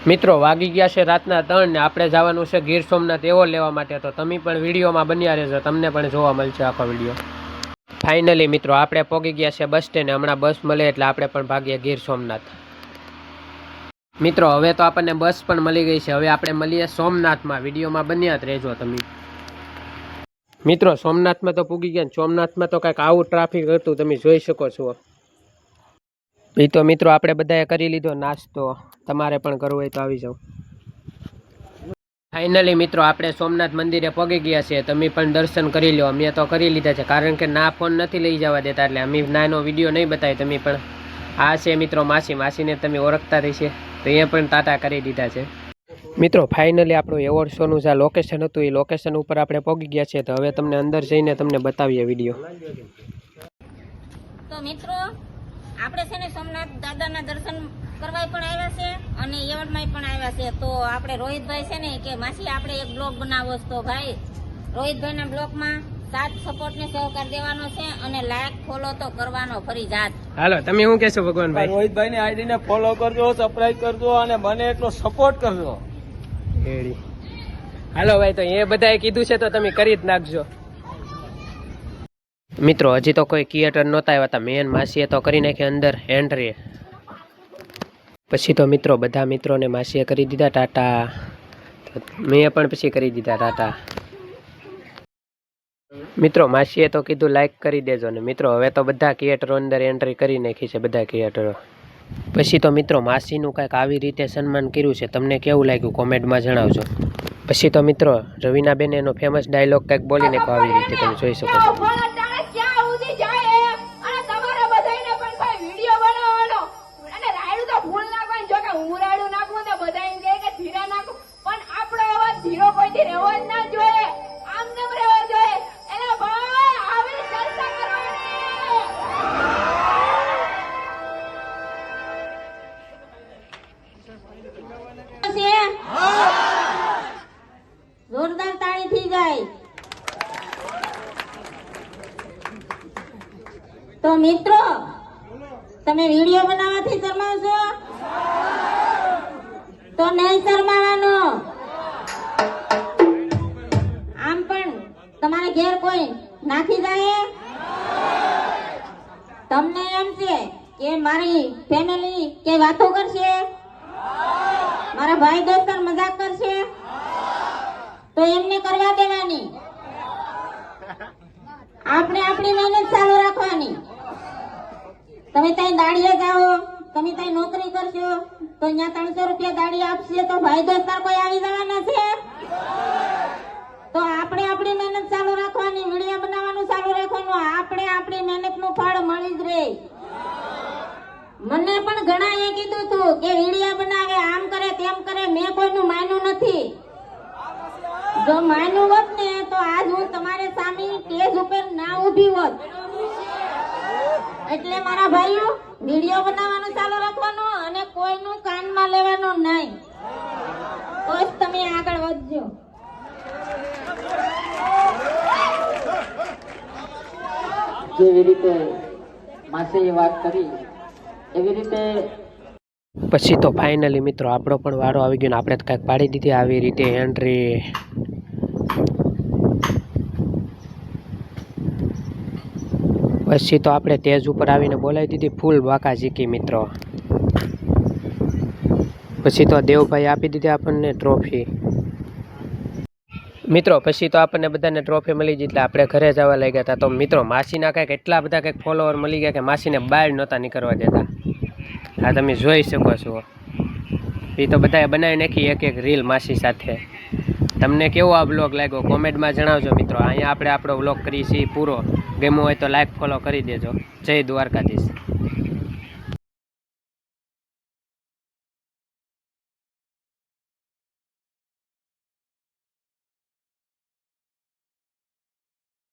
મિત્રો વાગી ગયા છે રાતના 3 ને આપણે જવાનું છે ગીર સોમનાથ એવો લેવા માટે, તો તમે પણ વિડીયોમાં બન્યા રહેજો, તમને પણ જોવા મળશે આખો વિડીયો. ફાઇનલી મિત્રો આપણે પહોંચી ગયા છે બસ સ્ટેન્ડ. હમણાં બસ મળે એટલે આપણે પણ ભાગીએ ગીર સોમનાથ. મિત્રો હવે તો આપણને બસ પણ મળી ગઈ છે. હવે આપણે મળીએ સોમનાથમાં. વિડીયોમાં બન્યા જ રહેજો તમે. મિત્રો સોમનાથમાં તો પૂગી ગયા. સોમનાથમાં તો કંઈક આવું ટ્રાફિક હતું, તમે જોઈ શકો છો. એ તો મિત્રો આપણે બધાએ કરી લીધો નાસ્તો. તમારે પણ કરવો હોય તો આવી જાઓ. ફાઇનલી મિત્રો આપણે સોમનાથ મંદિરે પહોંચી ગયા છીએ. તમે પણ દર્શન કરી લો. અમે તો કરી લીધા છે, કારણ કે ના ફોન નથી લઈ જવા દેતા, એટલે અમે નાનો વિડીયો નહીં બતાવી. તમે પણ આ છે મિત્રો માસીને તમે ઓળખતા રહેશે, તો એ પણ ટાટા કરી દીધા છે. મિત્રો ફાઇનલી આપણું એવોર્ડ શોનું જે લોકેશન હતું એ લોકેશન ઉપર આપણે પહોંચી ગયા છીએ. તો હવે તમને અંદર જઈને તમને બતાવીએ વિડીયો. તો મિત્રો આપણે છે ને સોમનાથ દાદાના દર્શન કરવા પણ આવ્યા છે અને એવોર્ડમાં પણ આવ્યા છે. તો આપણે રોહિતભાઈ છે ને કે માસી આપણે એક બ્લોગ બનાવો. તો ભાઈ રોહિતભાઈના બ્લોગમાં સાથ સપોર્ટ ને સહકાર દેવાનો છે અને લાઈક ફોલો તો કરવાનો ફરજિયાત. હાલો તમે શું કહેશો ભગવાનભાઈ? રોહિતભાઈ ની આઈડી ને ફોલો કરજો, સબસ્ક્રાઇબ કરજો અને મને એટલો સપોર્ટ કરજો. હાલો ભાઈ, તો એ બધાએ કીધું છે તો તમે કરી જ નાખજો. મિત્રો હજી તો કોઈ ક્રિએટર નહોતા આવ્યા હતા. મેન માસીએ તો કરી નાખી અંદર એન્ટ્રી. પછી તો મિત્રો બધા મિત્રોને માસીએ કરી દીધા ટાટા. મેં પણ પછી કરી દીધા ટાટા. મિત્રો માસીએ તો કીધું લાઈક કરી દેજો ને. મિત્રો હવે તો બધા ક્રિએટરો અંદર એન્ટ્રી કરી નાખી છે, બધા ક્રિએટરો. પછી તો મિત્રો માસીનું કંઈક આવી રીતે સન્માન કર્યું છે. તમને કેવું લાગ્યું કોમેન્ટમાં જણાવજો. પછી તો મિત્રો રવીનાબેન એનો ફેમસ ડાયલોગ કંઈક બોલી નાખ્યો આવી રીતે, તમે જોઈ શકો છો. જોરદાર તાળી થઈ જાય. તો મિત્રો તમે વિડીયો બનાવવાથી શરમાવશો તો નહીં શરમાવાનો. આમ પણ તમારે ઘેર કોઈ નાખી જાય, તમને એમ છે કે મારી ફેમિલી કે વાતો કરશે, મારા ભાઈ દોસ્ત મજાક કરશે, તો એમને કરવા દેવાની. આપણે આપણી મહેનત ચાલુ રાખવાની. તમે ત્યાં દાડીએ જાઓ, તમે ત્યાં નોકરી કરશો તો અહીંયા 300 રૂપિયા દાડી આપશે તો ભાઈ દોસ્તાર કોઈ આવી જવાના છે? તો આપણે આપણી મહેનત ચાલુ રાખવાની, વિડીયો બનાવવાનું ચાલુ રાખવાનું. આપણે આપણી મહેનતનું ફળ મળી જ રહે. મને પણ ઘણા એ કીધું હતું કે વિડીયો બનાવે, આમ કરે તેમ કરે. મેં કોઈનું માન્યું નથી. જો માન્યું હોત ને તો આજ હું તમારે સામે સ્ટેજ ઉપર ના ઊભી હોત. એટલે મારા ભાઈઓ વિડીયો બનાવવાનું ચાલુ રાખવાનું અને કોઈનું કાનમાં લેવાનું નહીં, તો જ તમે આગળ વધજો. જેવી રીતે માસીએ વાત કરી એવી રીતે પછી તો ફાઇનલી મિત્રો આપણો પણ વારો આવી ગયો ને આપણે તો કાંઈક પાડી દીધી આવી રીતે એન્ટ્રી. પછી તો આપણે સ્ટેજ ઉપર આવીને બોલાવી દીધી ફૂલ બાકા ઝીકી મિત્રો. પછી તો દેવભાઈ આપી દીધી આપણને ટ્રોફી. મિત્રો પછી તો આપણને બધાને ટ્રોફી મળી ગઈ એટલે આપણે ઘરે જવા લાગ્યા હતા. તો મિત્રો માસીના કંઈક એટલા બધા કંઈક ફોલોવર મળી ગયા કે માસીને બહાર નહોતા નીકળવા દેતા. હા તમે જોઈ શકો છો. એ તો બધાએ બનાવી નાખી એક એક રીલ માસી સાથે. તમને કેવો આ બ્લોગ લાગ્યો કોમેન્ટમાં જણાવજો મિત્રો. અહીંયા આપણે આપણો બ્લોગ કરીએ છીએ પૂરો. ગમ્યો હોય તો લાઈક ફોલો કરી દેજો. જય દ્વારકાધીશ.